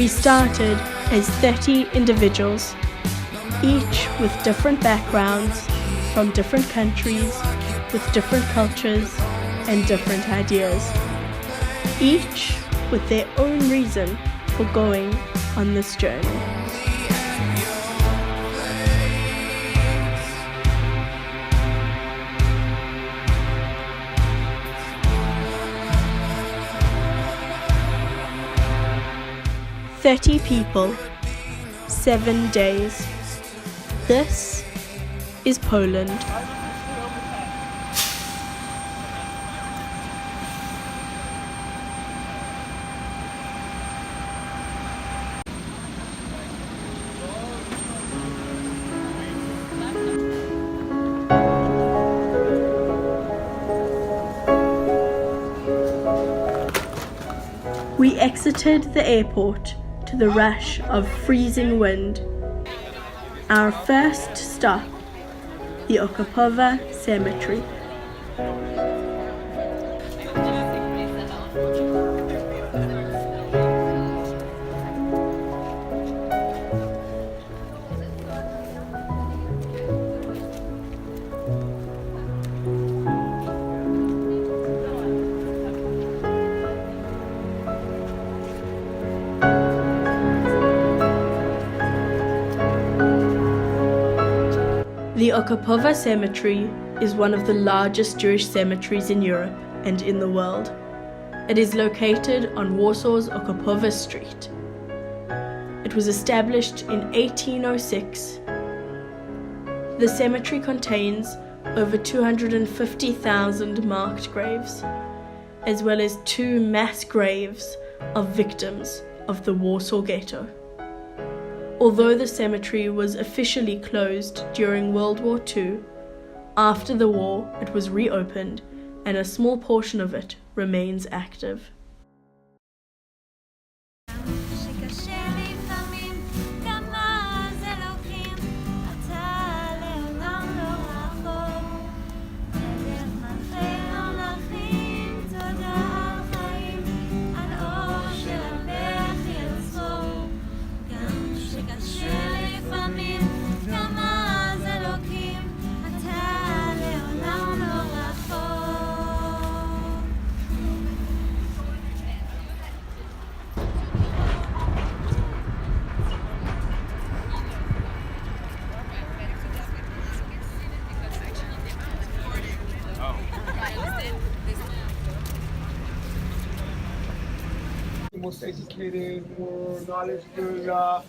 We started as 30 individuals, each with different backgrounds, from different countries, with different cultures and different ideas, each with their own reason for going on this journey. "30 people, 7 days. This is Poland." We exited the airport to the rush of freezing wind. Our first stop, the Okapova Cemetery. The Okapova Cemetery is one of the largest Jewish cemeteries in Europe and in the world. It is located on Warsaw's Okapova Street. It was established in 1806. The cemetery contains over 250,000 marked graves, as well as 2 mass graves of victims of the Warsaw Ghetto. Although the cemetery was officially closed during World War II, after the war it was reopened and a small portion of it remains active. Most educated, more knowledgeable,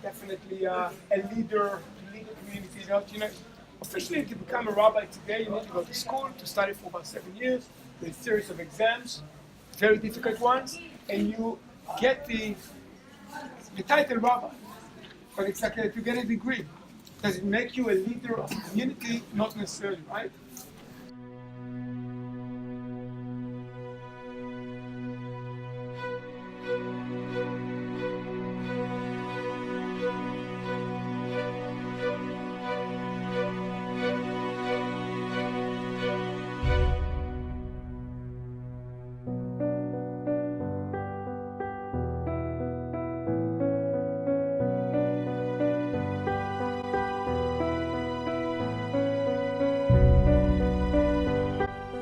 definitely a leader to lead the community. Officially to become a rabbi today, you need to go to school to study for about 7 years with a series of exams, very difficult ones, and you get the title rabbi. But it's like to get a degree. Does it make you a leader of the community? Not necessarily, right?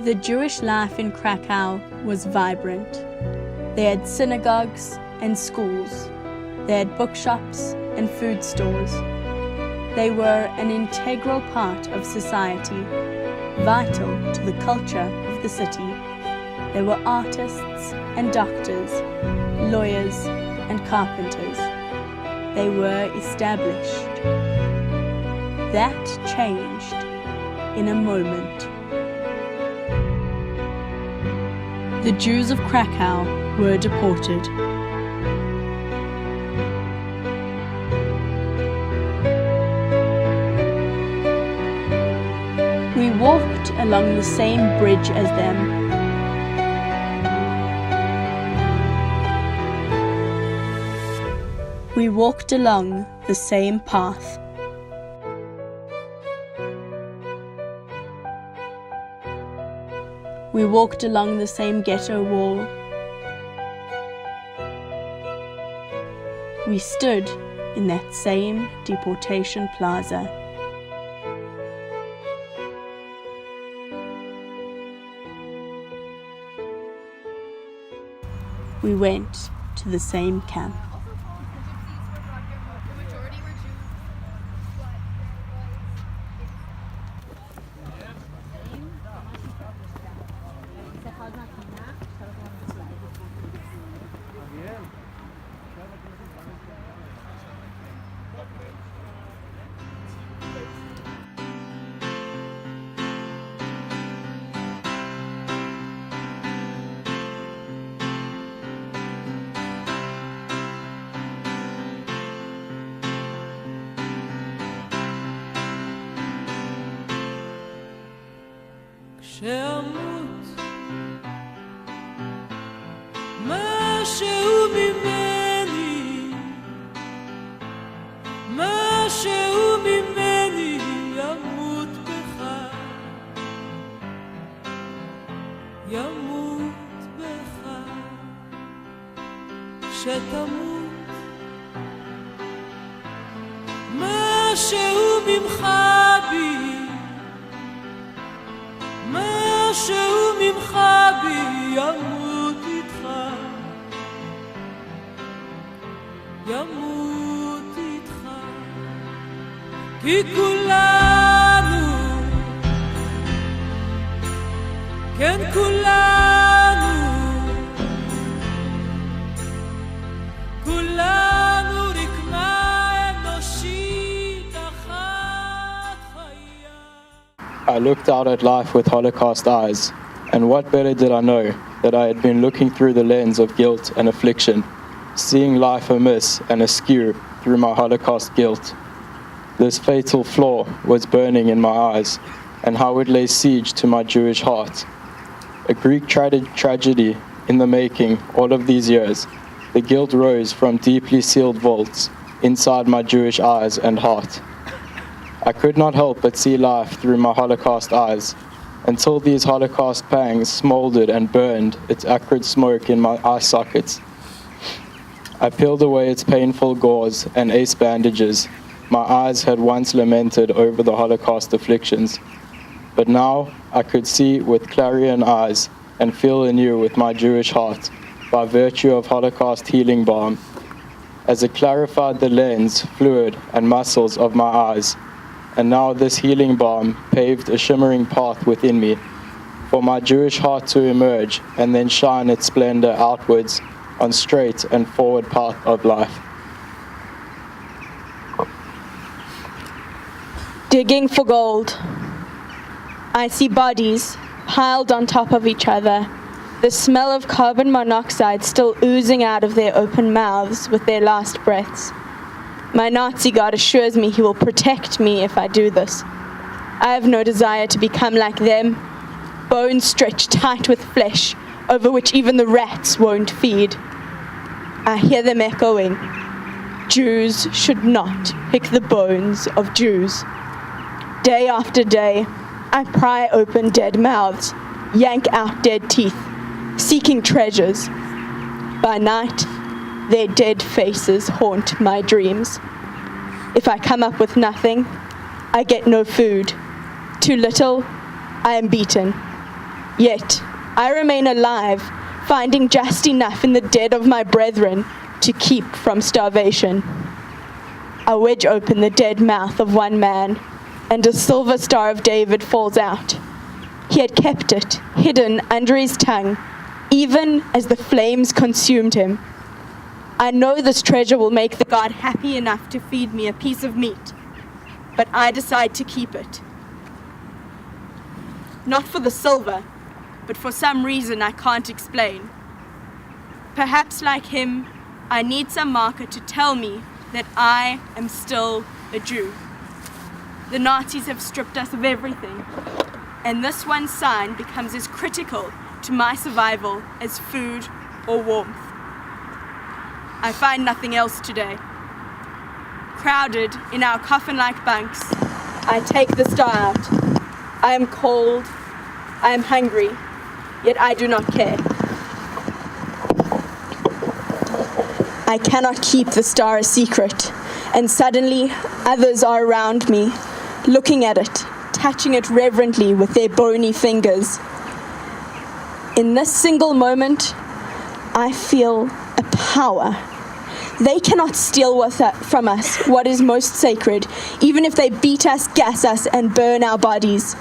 The Jewish life in Krakow was vibrant. They had synagogues and schools. They had bookshops and food stores. They were an integral part of society, vital to the culture of the city. They were artists and doctors, lawyers and carpenters. They were established. That changed in a moment. The Jews of Krakow were deported. We walked along the same bridge as them. We walked along the same path. We walked along the same ghetto wall. We stood in that same deportation plaza. We went to the same camp. כשאמות משהו ממני, משהו ממני ימות בך, ימות בך, כשתמות משהו ממך בי, משהו ממך בי ימות איתך, ימות איתך, כי כולנו, כן כולנו, כולנו רקמה אנושית אחת חיה. I looked out at life with Holocaust eyes, and what better did I know that I had been looking through the lens of guilt and affliction, seeing life amiss and askew through my Holocaust guilt. This fatal flaw was burning in my eyes, and how it lay siege to my Jewish heart. A Greek tragedy in the making all of these years, the guilt rose from deeply sealed vaults inside my Jewish eyes and heart. I could not help but see life through my Holocaust eyes, until these Holocaust pangs smoldered and burned its acrid smoke in my eye sockets. I peeled away its painful gauze and ace bandages. My eyes had once lamented over the Holocaust afflictions, but now I could see with clarion eyes and feel anew with my Jewish heart by virtue of Holocaust healing balm. As it clarified the lens, fluid, and muscles of my eyes, and now this healing balm paved a shimmering path within me for my Jewish heart to emerge and then shine its splendor outwards on straight and forward path of life. Digging for gold. I see bodies piled on top of each other, the smell of carbon monoxide still oozing out of their open mouths with their last breaths. My Nazi God assures me he will protect me if I do this. I have no desire to become like them, bones stretched tight with flesh, over which even the rats won't feed. I hear them echoing. Jews should not pick the bones of Jews. Day after day, I pry open dead mouths, yank out dead teeth, seeking treasures. By night, their dead faces haunt my dreams. If I come up with nothing, I get no food. Too little, I am beaten. Yet, I remain alive, finding just enough in the dead of my brethren to keep from starvation. I wedge open the dead mouth of one man, and a silver star of David falls out. He had kept it hidden under his tongue, even as the flames consumed him. I know this treasure will make the God happy enough to feed me a piece of meat, but I decide to keep it. Not for the silver, but for some reason I can't explain. Perhaps like him, I need some marker to tell me that I am still a Jew. The Nazis have stripped us of everything, and this one sign becomes as critical to my survival as food or warmth. I find nothing else today. Crowded in our coffin-like bunks, I take the star out. I am cold, I am hungry, yet I do not care. I cannot keep the star a secret, and suddenly others are around me, looking at it, touching it reverently with their bony fingers. In this single moment, I feel a power. They cannot steal from us what is most sacred, even if they beat us, gas us, and burn our bodies.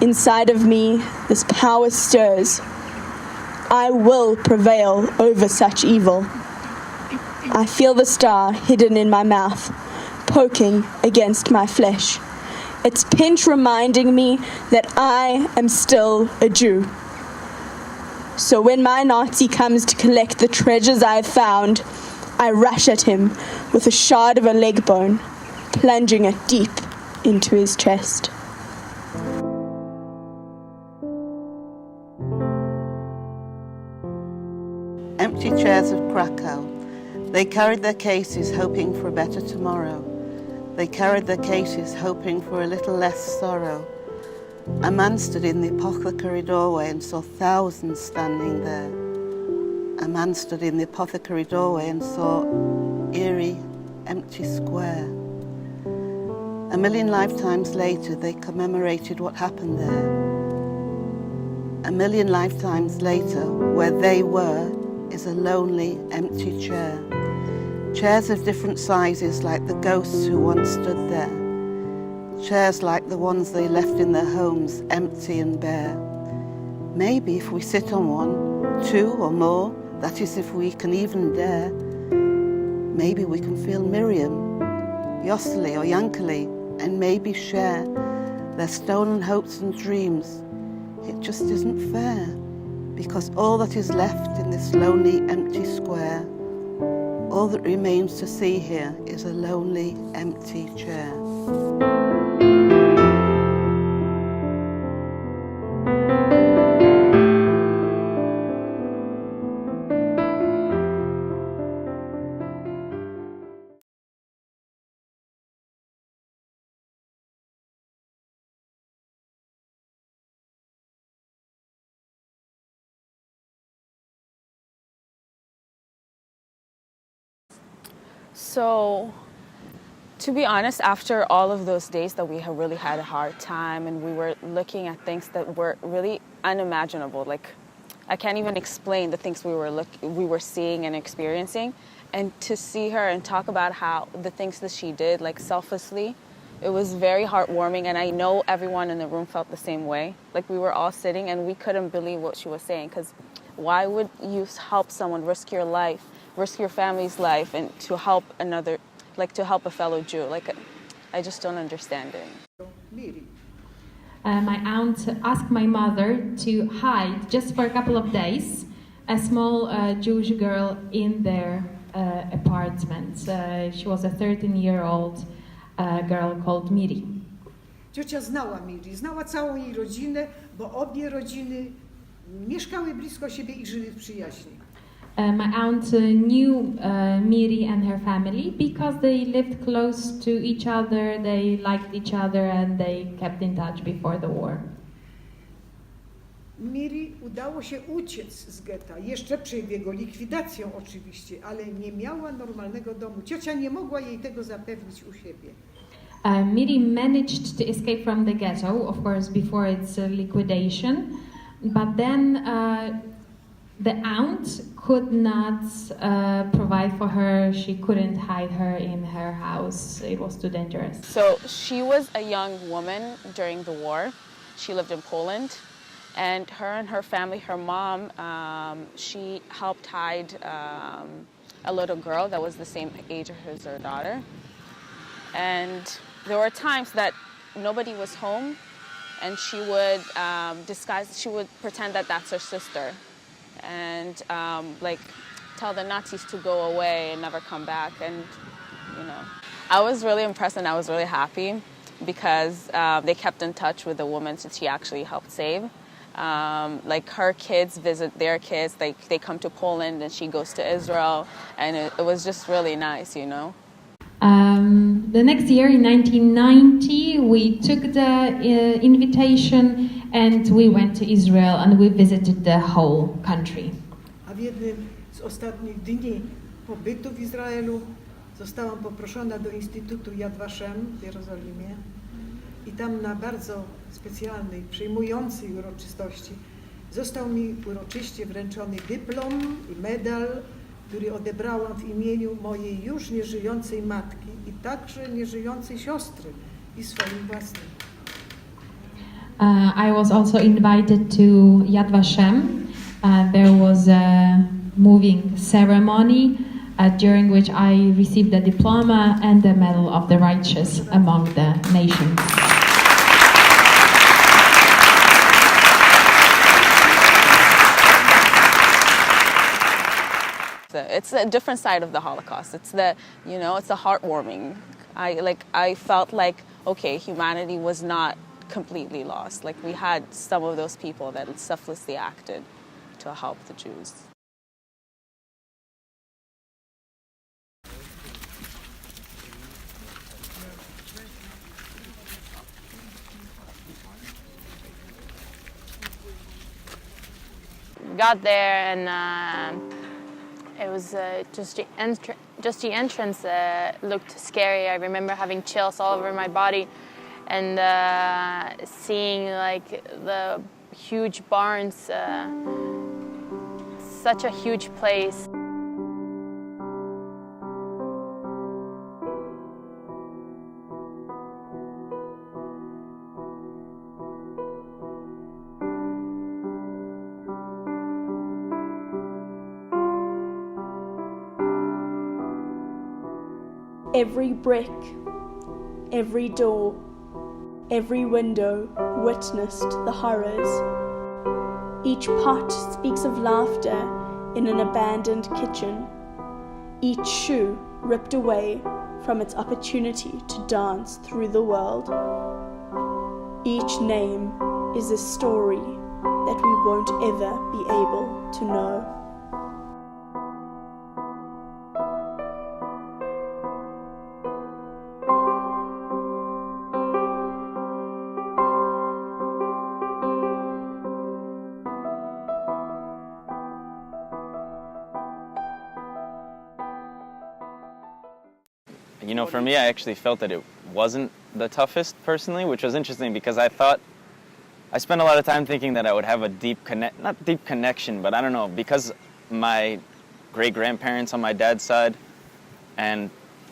Inside of me, this power stirs. I will prevail over such evil. I feel the star hidden in my mouth, poking against my flesh. Its pinch reminding me that I am still a Jew. So when my Nazi comes to collect the treasures I have found, I rush at him with a shard of a leg bone, plunging it deep into his chest. Empty chairs of Krakow. They carried their cases hoping for a better tomorrow. They carried their cases hoping for a little less sorrow. A man stood in the apothecary doorway and saw thousands standing there. A man stood in the apothecary doorway and saw eerie, empty square. A million lifetimes later, they commemorated what happened there. A million lifetimes later, where they were, is a lonely, empty chair. Chairs of different sizes like the ghosts who once stood there. Chairs like the ones they left in their homes, empty and bare. Maybe if we sit on one, two or more, that is if we can even dare, maybe we can feel Miriam, Yosseli or Yankeli, and maybe share their stolen hopes and dreams. It just isn't fair, because all that is left in this lonely, empty square, all that remains to see here is a lonely, empty chair. So, to be honest, after all of those days that we have really had a hard time and we were looking at things that were really unimaginable, like I can't even explain the things we were seeing and experiencing, and to see her and talk about how the things that she did, like selflessly, it was very heartwarming, and I know everyone in the room felt the same way. Like we were all sitting and we couldn't believe what she was saying, because why would you help someone, risk your life, risk your family's life, and to help another, like to help a fellow Jew? Like, I just don't understand it. My aunt asked my mother to hide, just for a couple of days, a small Jewish girl in their apartment. She was a 13-year-old girl called Miri. Ciocia znała Miri, znała całą jej rodzinę, bo obie rodziny mieszkały blisko siebie i żyły w przyjaźni. My aunt knew Miri and her family because they lived close to each other, they liked each other, and they kept in touch before the war. Miri udało się uciec z getta, jeszcze przed jego likwidacją oczywiście, ale nie miała normalnego domu. Ciocia nie mogła jej tego zapewnić u siebie. Miri managed to escape from the ghetto, of course, before its liquidation, but then the aunt could not provide for her. She couldn't hide her in her house. It was too dangerous. So she was a young woman during the war. She lived in Poland, and her family, her mom, she helped hide a little girl that was the same age as her daughter. And there were times that nobody was home, and she would she would pretend that that's her sister, and like tell the Nazis to go away and never come back. And you know, I was really impressed and I was really happy because they kept in touch with the woman that she actually helped save. Like her kids visit their kids, they come to Poland and she goes to Israel, and it was just really nice, you know. The next year, in 1990, we took the invitation and we went to Israel and we visited the whole country. A w jednym z ostatnich dni pobytu w Izraelu zostałam poproszona do Instytutu Yad Vashem w Jerozolimie i tam na bardzo specjalnej, przejmującej uroczystości został mi uroczyście wręczony dyplom i medal, który odebrałam w imieniu mojej już nieżyjącej matki i także nieżyjącej siostry i swoim własnym. I was also invited to Yad Vashem. There was a moving ceremony during which I received a diploma and the Medal of the Righteous among the nations. It's a different side of the Holocaust. It's the, it's the heartwarming. I felt like, okay, humanity was not completely lost. Like, we had some of those people that selflessly acted to help the Jews. Got there and it was just the entrance looked scary. I remember having chills all over my body and seeing like the huge barns, such a huge place. Every brick, every door, every window witnessed the horrors. Each pot speaks of laughter in an abandoned kitchen. Each shoe ripped away from its opportunity to dance through the world. Each name is a story that we won't ever be able to know. You know, for me, I actually felt that it wasn't the toughest personally, which was interesting because I spent a lot of time thinking that I would have a not deep connection, but I don't know, because my great-grandparents on my dad's side and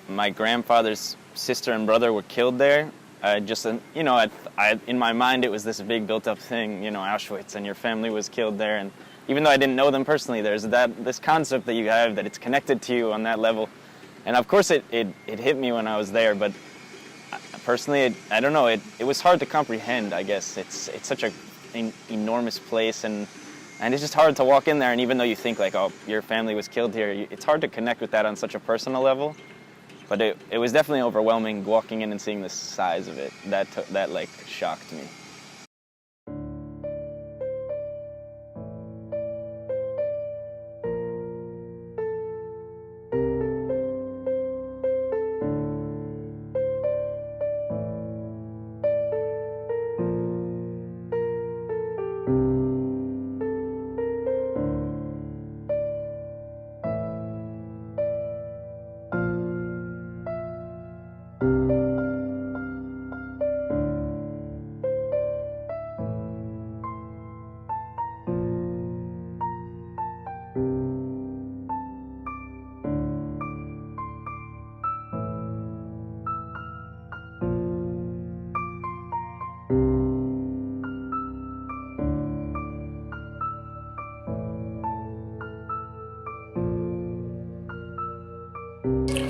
my grandfather's sister and brother were killed there. In my mind, it was this big built-up thing, Auschwitz, and your family was killed there. And even though I didn't know them personally, there's this concept that you have that it's connected to you on that level. And of course, it hit me when I was there, but personally, I don't know. It was hard to comprehend. I guess it's such an enormous place, and it's just hard to walk in there. And even though you think like, oh, your family was killed here, it's hard to connect with that on such a personal level. But it was definitely overwhelming walking in and seeing the size of it. That like shocked me.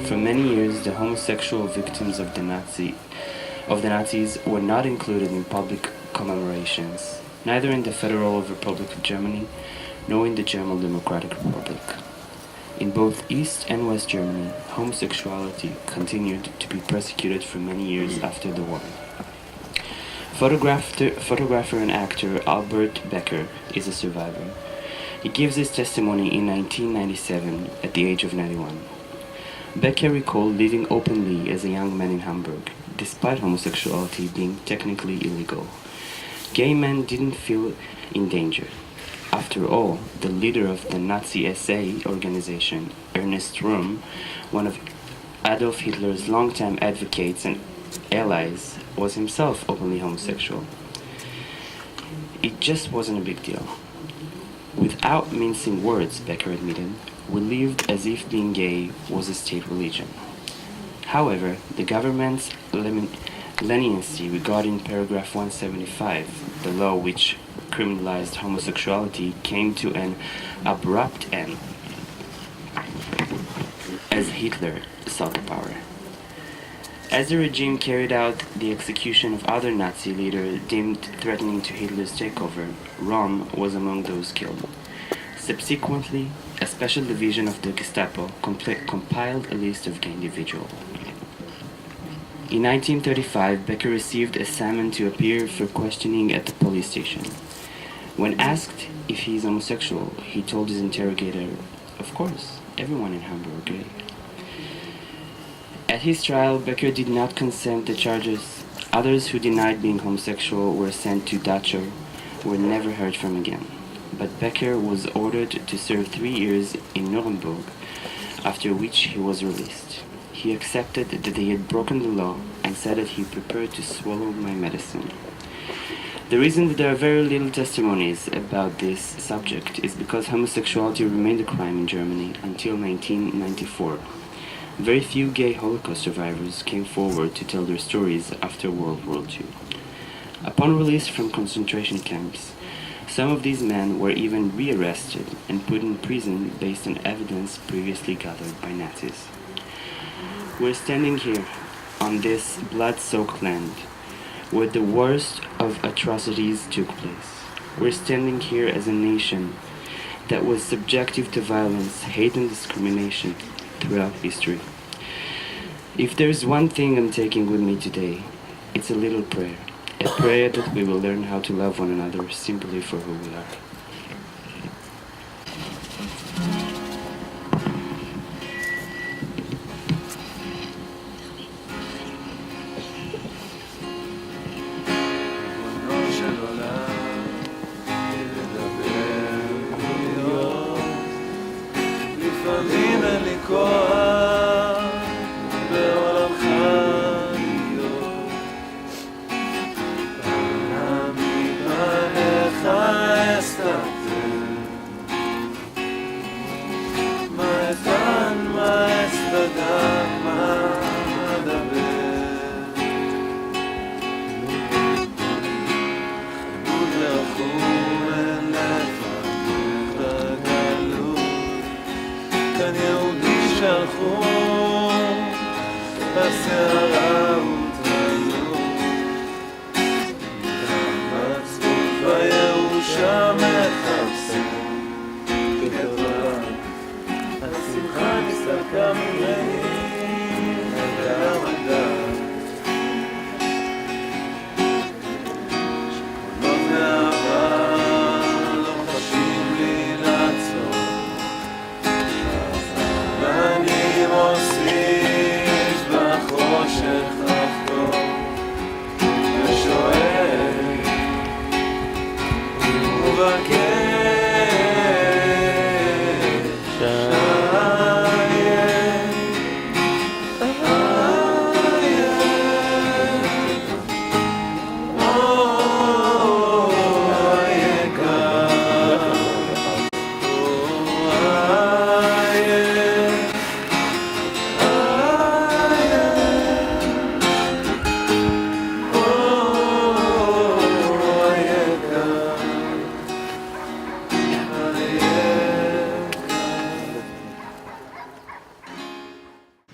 For many years, the homosexual victims of the Nazis were not included in public commemorations, neither in the Federal Republic of Germany, nor in the German Democratic Republic. In both East and West Germany, homosexuality continued to be persecuted for many years after the war. Photographer and actor Albert Becker is a survivor. He gives his testimony in 1997 at the age of 91. Becker recalled living openly as a young man in Hamburg, despite homosexuality being technically illegal. Gay men didn't feel in danger. After all, the leader of the Nazi SA organization, Ernest Röhm, one of Adolf Hitler's longtime advocates and allies, was himself openly homosexual. It just wasn't a big deal. Without mincing words, Becker admitted, we lived as if being gay was a state religion. However, the government's leniency regarding paragraph 175, the law which criminalized homosexuality, came to an abrupt end as Hitler sought power. As the regime carried out the execution of other Nazi leaders deemed threatening to Hitler's takeover, Röhm was among those killed. Subsequently, a special division of the Gestapo compiled a list of gay individuals. In 1935, Becker received a summon to appear for questioning at the police station. When asked if he is homosexual, he told his interrogator, "Of course, everyone in Hamburg are gay." At his trial, Becker did not consent to charges. Others who denied being homosexual were sent to Dachau, were never heard from again. But Becker was ordered to serve 3 years in Nuremberg, after which he was released. He accepted that he had broken the law and said that he prepared to swallow my medicine. The reason that there are very little testimonies about this subject is because homosexuality remained a crime in Germany until 1994. Very few gay Holocaust survivors came forward to tell their stories after World War II. Upon release from concentration camps, some of these men were even rearrested and put in prison based on evidence previously gathered by Nazis. We're standing here on this blood-soaked land where the worst of atrocities took place. We're standing here as a nation that was subjective to violence, hate and discrimination throughout history. If there's one thing I'm taking with me today, it's a little prayer. A prayer that we will learn how to love one another simply for who we are.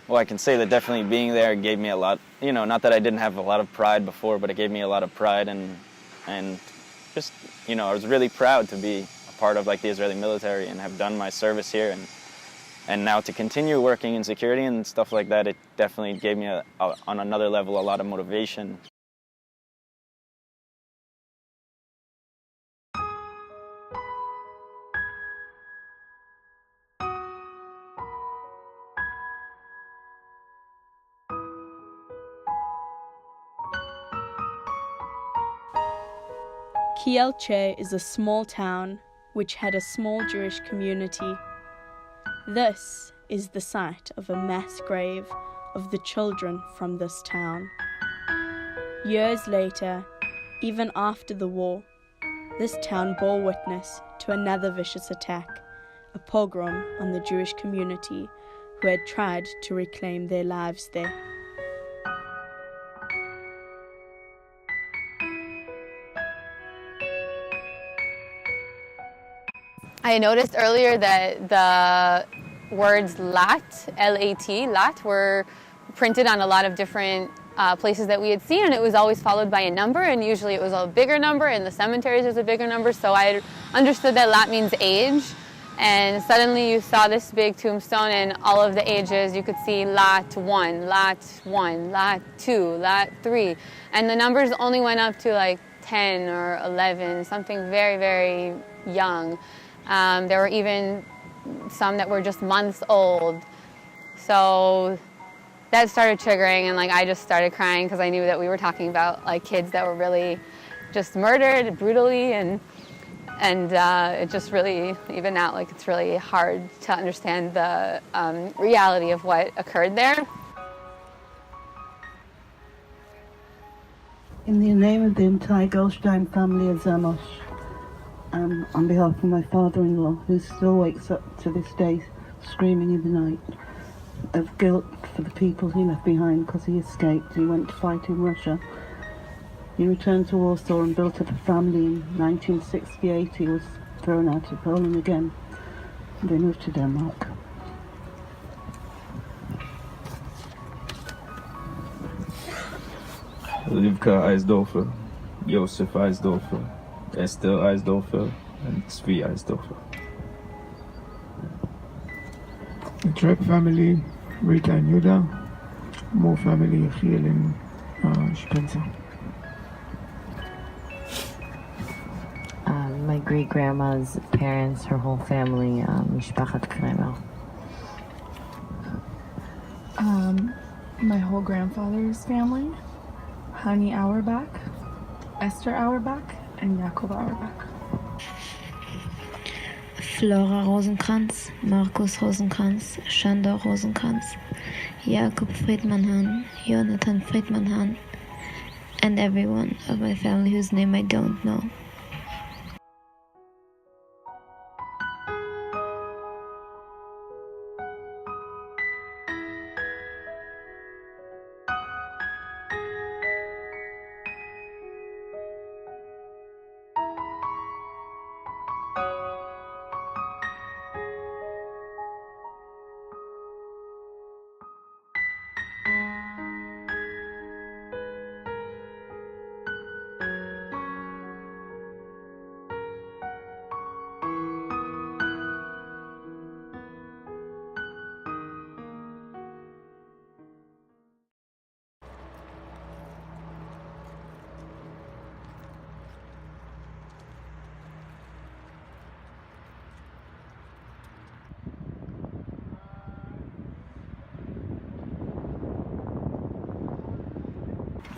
Well, I can say that definitely being there gave me a lot, not that I didn't have a lot of pride before, but it gave me a lot of pride and just, I was really proud to be a part of the Israeli military and have done my service here and now to continue working in security and stuff like that, it definitely gave me on another level a lot of motivation. Kielce is a small town which had a small Jewish community. This is the site of a mass grave of the children from this town. Years later, even after the war, this town bore witness to another vicious attack, a pogrom on the Jewish community who had tried to reclaim their lives there. I noticed earlier that the words lat, L-A-T, lat, were printed on a lot of different places that we had seen, and it was always followed by a number, and usually it was a bigger number. In the cemeteries there's a bigger number, so I understood that lat means age, and suddenly you saw this big tombstone and all of the ages. You could see lat 1, lat 1, lat 2, lat 3, and the numbers only went up to like 10 or 11, something very, very young. There were even some that were just months old. So that started triggering, and like I just started crying because I knew that we were talking about like kids that were really just murdered brutally, and it just really, even now, like it's really hard to understand the reality of what occurred there. In the name of the entire Goldstein family of Zamosh, on behalf of my father-in-law, who still wakes up to this day screaming in the night of guilt for the people he left behind because he escaped. He went to fight in Russia. He returned to Warsaw and built up a family. In 1968 he was thrown out of Poland again. They moved to Denmark. Rivka Eisdorfer, Josef Eisdorfer, Esther Eisdorfer, and Zvi Eisdorfer. The Trek family, Rita and Yuda, Moore family, Yechiel and Spencer. My great-grandma's parents, her whole family, Mishpachat Kramer. My whole grandfather's family, Hani Auerbach, Esther Auerbach, and Jakob Auerbach. Flora Rosenkranz, Markus Rosenkranz, Shandor Rosenkranz, Jakob Friedman-Hahn, Jonathan Friedman-Hahn, and everyone of my family whose name I don't know.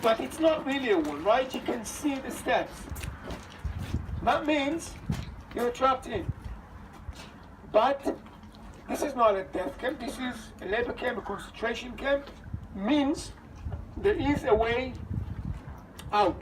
But it's not really a wall, right? You can see the steps. That means you're trapped in. But this is not a death camp, this is a labor camp, a concentration camp. Means there is a way out.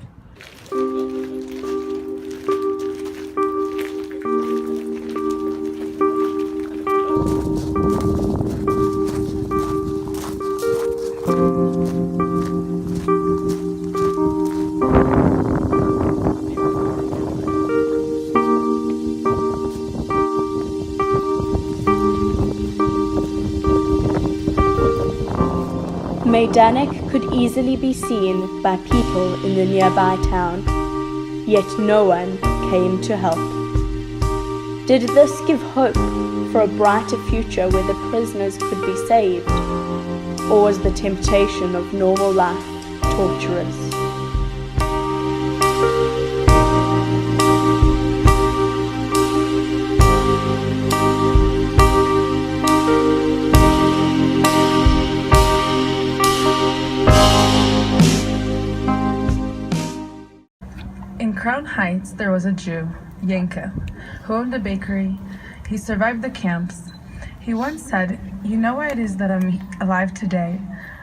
Majdanek could easily be seen by people in the nearby town, yet no one came to help. Did this give hope for a brighter future where the prisoners could be saved, or was the temptation of normal life torturous? In Crown Heights, there was a Jew. Yenke, who owned a bakery. He survived the camps. He once said, "You know why it is that I'm alive today?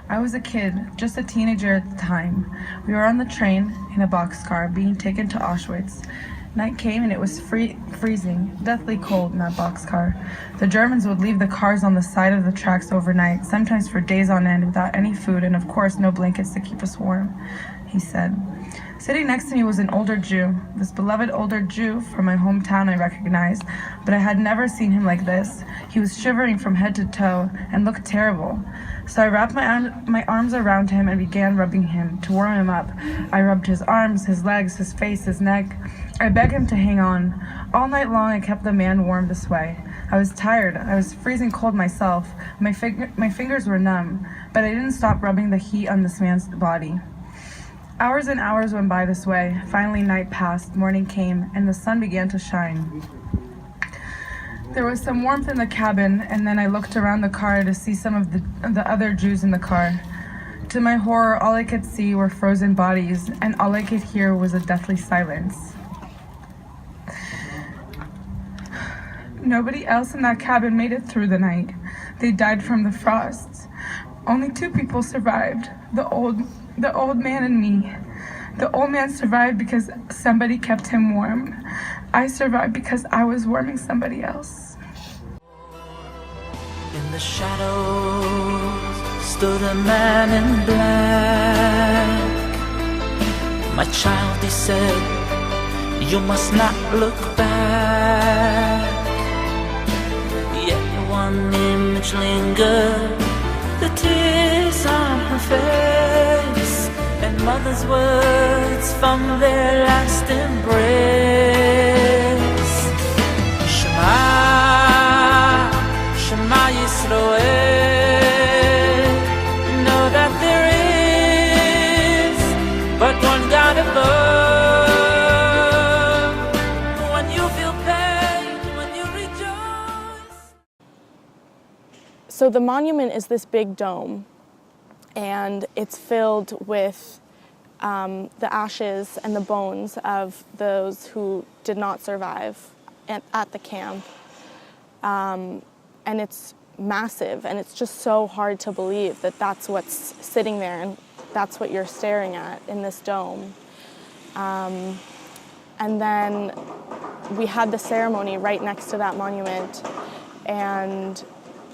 I was a kid, just a teenager at the time. We were on the train in a boxcar being taken to Auschwitz. Night came and it was freezing, deathly cold in that boxcar. The Germans would leave the cars on the side of the tracks overnight, sometimes for days on end without any food and of course no blankets to keep us warm," he said. Sitting next to me was an older Jew, this beloved older Jew from my hometown I recognized, but I had never seen him like this. He was shivering from head to toe and looked terrible. So I wrapped my arms around him and began rubbing him to warm him up. I rubbed his arms, his legs, his face, his neck. I begged him to hang on. All night long I kept the man warm this way. I was tired. I was freezing cold myself. My fingers were numb, but I didn't stop rubbing the heat on this man's body. Hours and hours went by this way. Finally night passed, morning came, and the sun began to shine. There was some warmth in the cabin, and then I looked around the car to see some of the other Jews in the car. To my horror, all I could see were frozen bodies, and all I could hear was a deathly silence. Nobody else in that cabin made it through the night. They died from the frost. Only 2 people survived, the old man and me. The old man survived because somebody kept him warm. I survived because I was warming somebody else. In the shadows stood a man in black. "My child," he said, "you must not look back." Yet one image lingered, the tears on her face, and mother's words from their last embrace. Shema, Shema Yisrael, know that there is but one God above. When you feel pain, when you rejoice. So the monument is this big dome, and it's filled with the ashes and the bones of those who did not survive at the camp. And it's massive, and it's just so hard to believe that that's what's sitting there and that's what you're staring at in this dome. And then we had the ceremony right next to that monument, and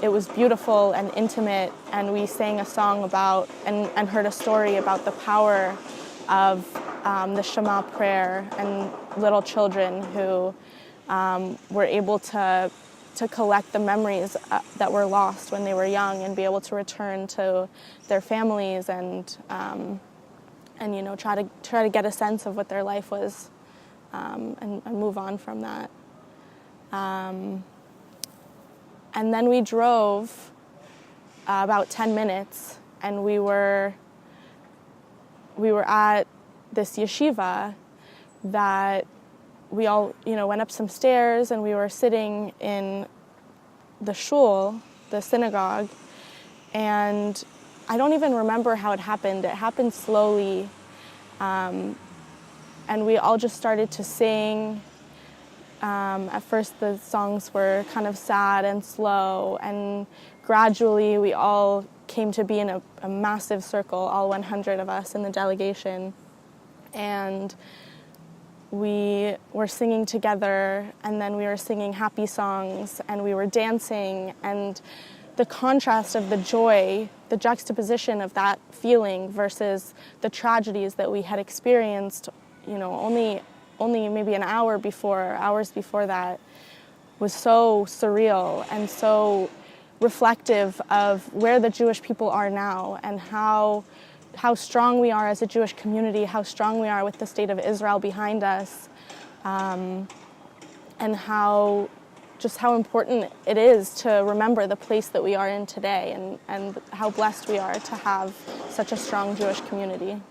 it was beautiful and intimate, and we sang a song about and heard a story about the power of the Shema prayer and little children who were able to collect the memories that were lost when they were young and be able to return to their families and you know, try to get a sense of what their life was and move on from that. And then we drove about 10 minutes, and we were at this yeshiva that we all, you know, went up some stairs, and we were sitting in the shul, the synagogue, and I don't even remember how it happened. It happened slowly, and we all just started to sing. At first the songs were kind of sad and slow, and gradually we all came to be in a massive circle, all 100 of us in the delegation. And we were singing together, and then we were singing happy songs, and we were dancing, and the contrast of the joy, the juxtaposition of that feeling versus the tragedies that we had experienced, you know, only maybe hours before that, was so surreal and so reflective of where the Jewish people are now and how strong we are as a Jewish community, how strong we are with the state of Israel behind us, and how important it is to remember the place that we are in today and how blessed we are to have such a strong Jewish community.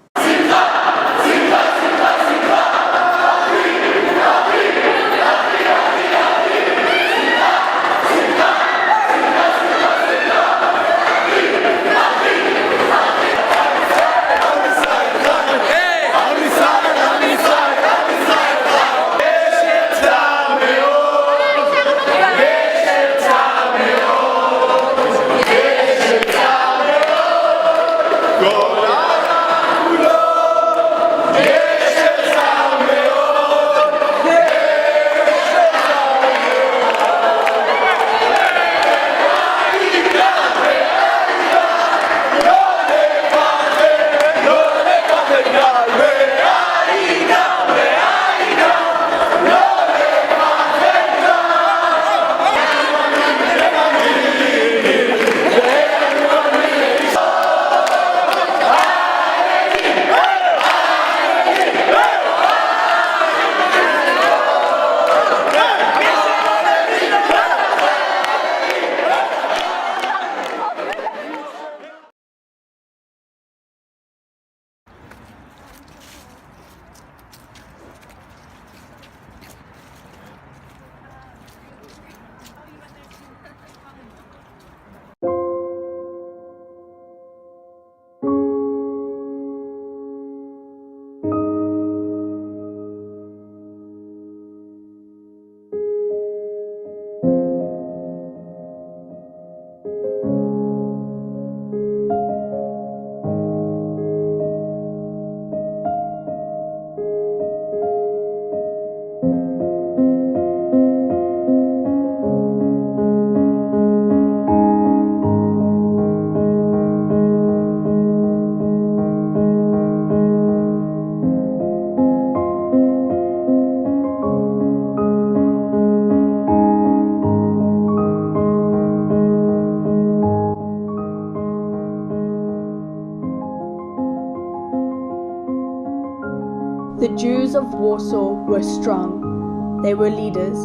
Jews of Warsaw were strong. They were leaders.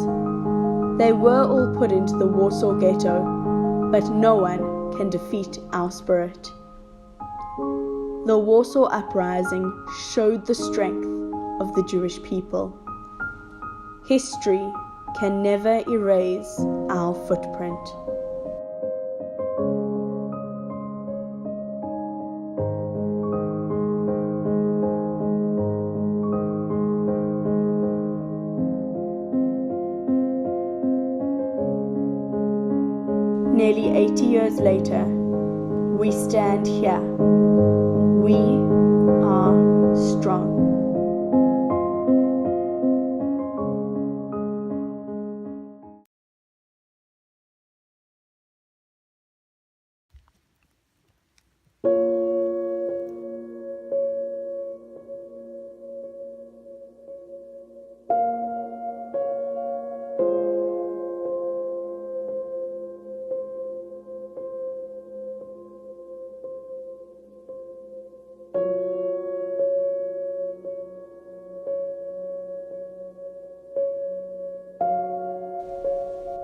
They were all put into the Warsaw Ghetto, but no one can defeat our spirit. The Warsaw Uprising showed the strength of the Jewish people. History can never erase our footprint. Nearly 80 years later, we stand here. We are strong.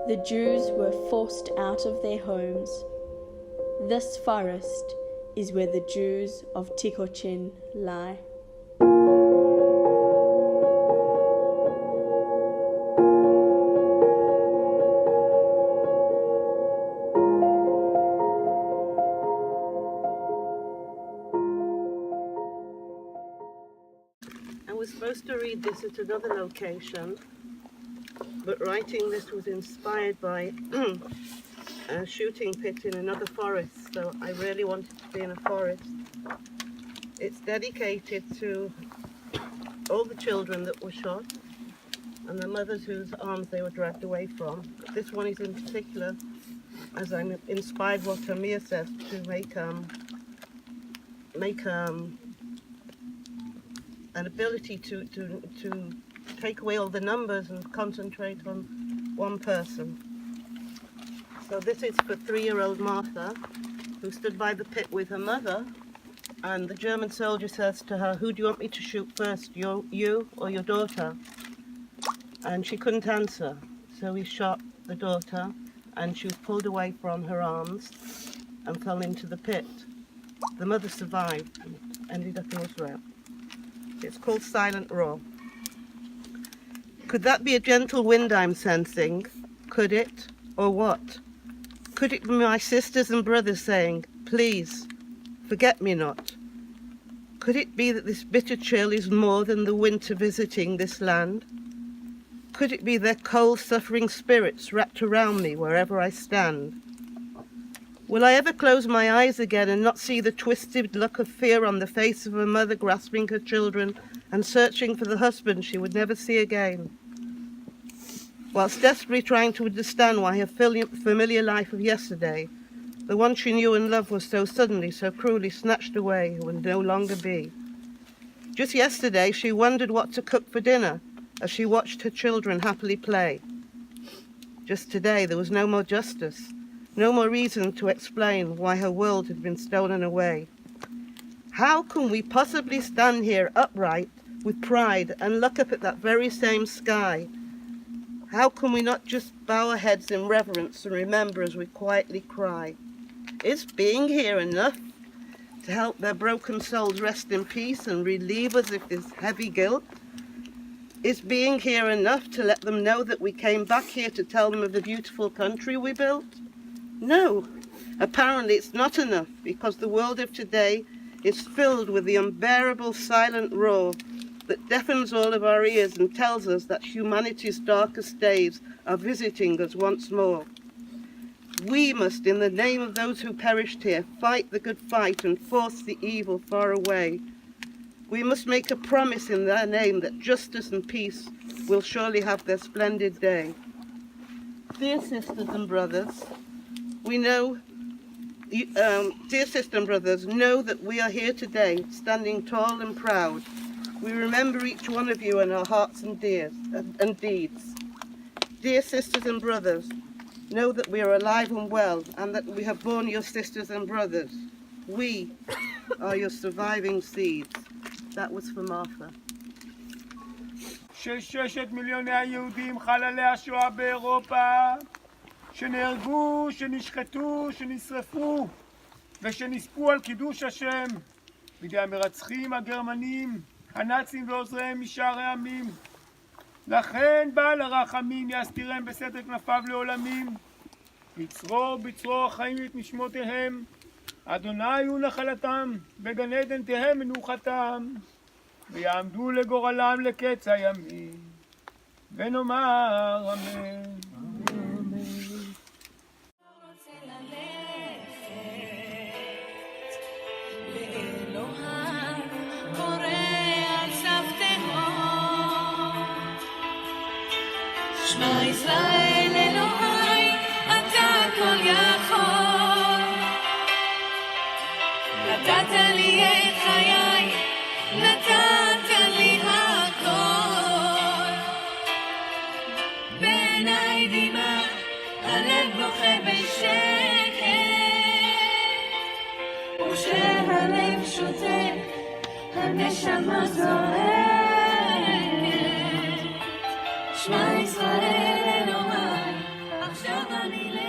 The Jews were forced out of their homes. This forest is where the Jews of Tikocin lie. I was supposed to read this at another location, but writing this was inspired by a shooting pit in another forest, so I really wanted to be in a forest. It's dedicated to all the children that were shot and the mothers whose arms they were dragged away from. But this one is in particular, as I'm inspired what Amir says, to make an ability to take away all the numbers and concentrate on one person. So this is for 3-year-old Martha, who stood by the pit with her mother, and the German soldier says to her, "Who do you want me to shoot first, you or your daughter?" And she couldn't answer, so he shot the daughter, and she was pulled away from her arms and fell into the pit. The mother survived and ended up in Israel. It's called Silent Roar. Could that be a gentle wind I'm sensing? Could it? Or what? Could it be my sisters and brothers saying, "Please, forget me not"? Could it be that this bitter chill is more than the winter visiting this land? Could it be their cold, suffering spirits wrapped around me wherever I stand? Will I ever close my eyes again and not see the twisted look of fear on the face of a mother grasping her children and searching for the husband she would never see again? Whilst desperately trying to understand why her familiar life of yesterday, the one she knew and loved, was so suddenly, so cruelly snatched away, would no longer be. Just yesterday she wondered what to cook for dinner as she watched her children happily play. Just today there was no more justice, no more reason to explain why her world had been stolen away. How can we possibly stand here upright with pride and look up at that very same sky? How can we not just bow our heads in reverence and remember as we quietly cry? Is being here enough to help their broken souls rest in peace and relieve us of this heavy guilt? Is being here enough to let them know that we came back here to tell them of the beautiful country we built? No, apparently it's not enough, because the world of today is filled with the unbearable silent roar that deafens all of our ears and tells us that humanity's darkest days are visiting us once more. We must, in the name of those who perished here, fight the good fight and force the evil far away. We must make a promise in their name that justice and peace will surely have their splendid day. Dear sisters and brothers, dear sisters and brothers, know that we are here today, standing tall and proud. We remember each one of you in our hearts and deeds. Dear sisters and brothers, know that we are alive and well, and that we have borne your sisters and brothers. We are your surviving seeds. That was for Martha. של 6 מיליוני היהודים חללי השואה באירופה, שנהרגו, שנשחטו, שנשרפו ושנספו על קידוש השם בידי המרצחים הגרמנים, הנאצים ועוזריהם משאר העמים. לכן בעל הרחמים יסתירם בסתר כנפיו לעולמים, בצרור בצרור החיים את נשמותיהם, אדוני הוא נחלתם, בגן עדן תהא מנוחתם, ויעמדו לגורלם לקץ הימים, ונאמר אמן. שמע ישראל אלוהי, אתה כל יכול. נתת לי את חיי, נתת לי הכל. בעיניי דמעה, הלב בוכה בשקט, וכשהלב שותק, הנשמה זועקת. שמע ישראל אלוהי, עכשיו אני לבד.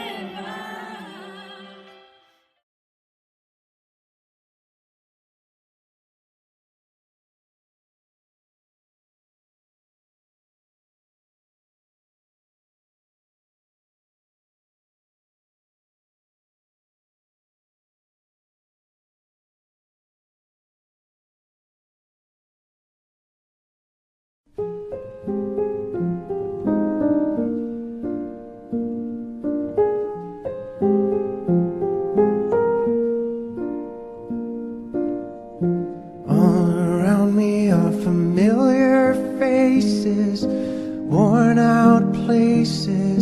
Worn out places,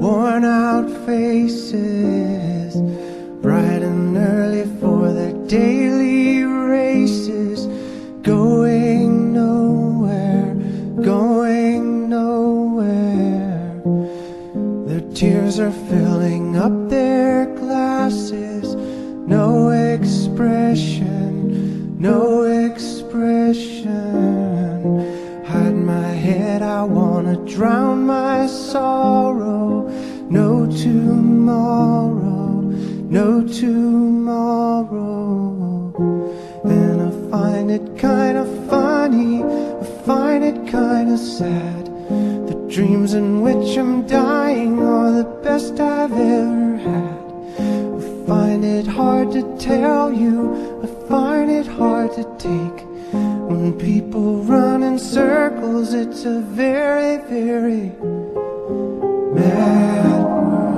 worn out faces, bright and early for their daily races, going nowhere, going nowhere. Their tears are filling up their glasses, no expression, no expression. Hide my head, I wanna drown my sorrow. No tomorrow, no tomorrow. And I find it kind of funny, I find it kind of sad. The dreams in which I'm dying are the best I've ever had. I find it hard to tell you, I find it hard to take. When people run in circles, it's a very, very mad world.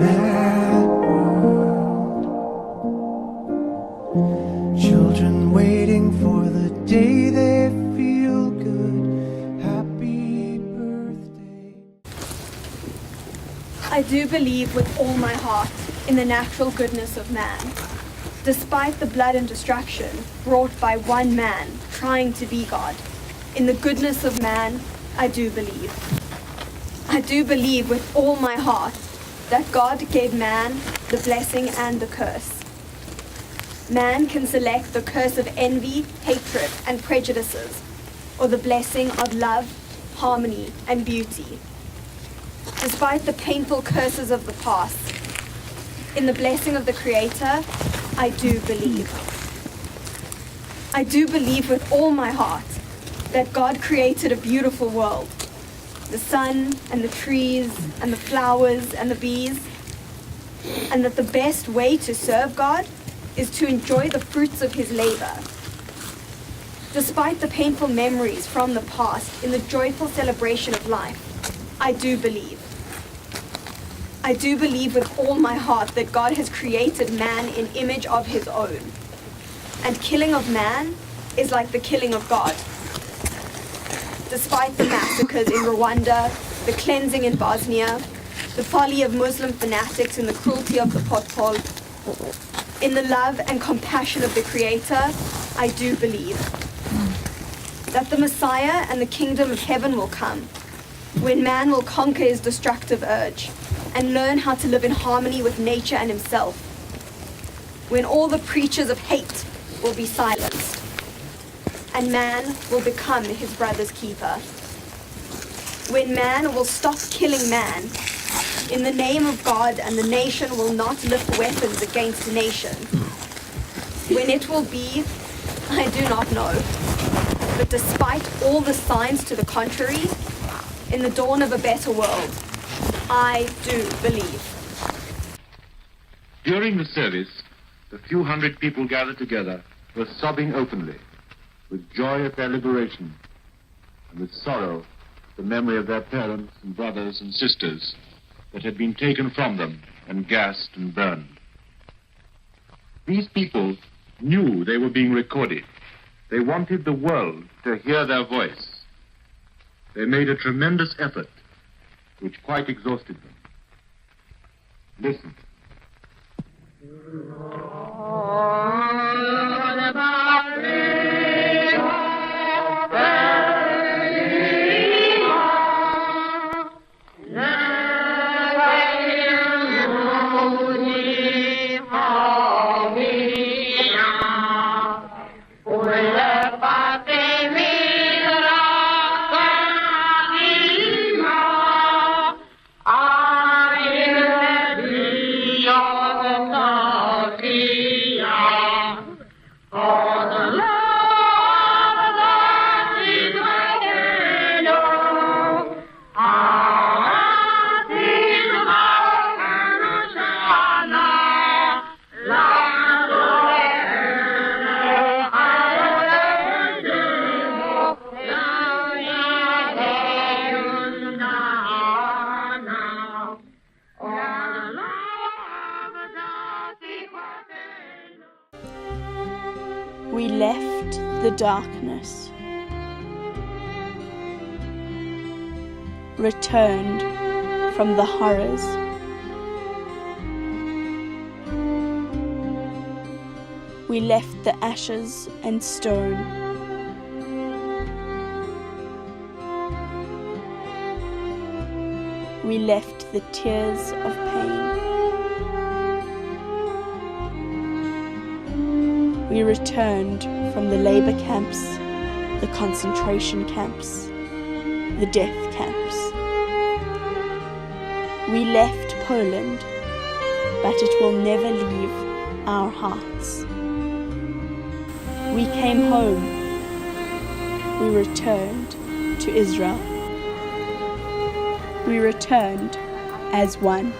Mad world. Children waiting for the day they feel good. Happy birthday. I do believe with all my heart in the natural goodness of man. Despite the blood and destruction brought by one man trying to be God, in the goodness of man, I do believe. I do believe with all my heart that God gave man the blessing and the curse. Man can select the curse of envy, hatred, and prejudices, or the blessing of love, harmony, and beauty. Despite the painful curses of the past, in the blessing of the Creator, I do believe. I do believe with all my heart that God created a beautiful world. The sun and the trees and the flowers and the bees. And that the best way to serve God is to enjoy the fruits of his labor. Despite the painful memories from the past, in the joyful celebration of life, I do believe. I do believe with all my heart that God has created man in image of his own. And killing of man is like the killing of God. Despite the massacres in Rwanda, the cleansing in Bosnia, the folly of Muslim fanatics and the cruelty of the Potpol, in the love and compassion of the Creator, I do believe that the Messiah and the kingdom of heaven will come, when man will conquer his destructive urge and learn how to live in harmony with nature and himself, when all the preachers of hate will be silenced, and man will become his brother's keeper. When man will stop killing man, in the name of God, and the nation will not lift weapons against nation. When it will be, I do not know. But despite all the signs to the contrary, in the dawn of a better world, I do believe. During the service, the few hundred people gathered together were sobbing openly, with joy at their liberation, and with sorrow the memory of their parents and brothers and sisters that had been taken from them and gassed and burned. These people knew they were being recorded. They wanted the world to hear their voice. They made a tremendous effort, which quite exhausted them. Listen. We left the darkness, returned from the horrors, we left the ashes and stone, we left the tears of pain. We returned from the labor camps, the concentration camps, the death camps. We left Poland, but it will never leave our hearts. We came home. We returned to Israel. We returned as one.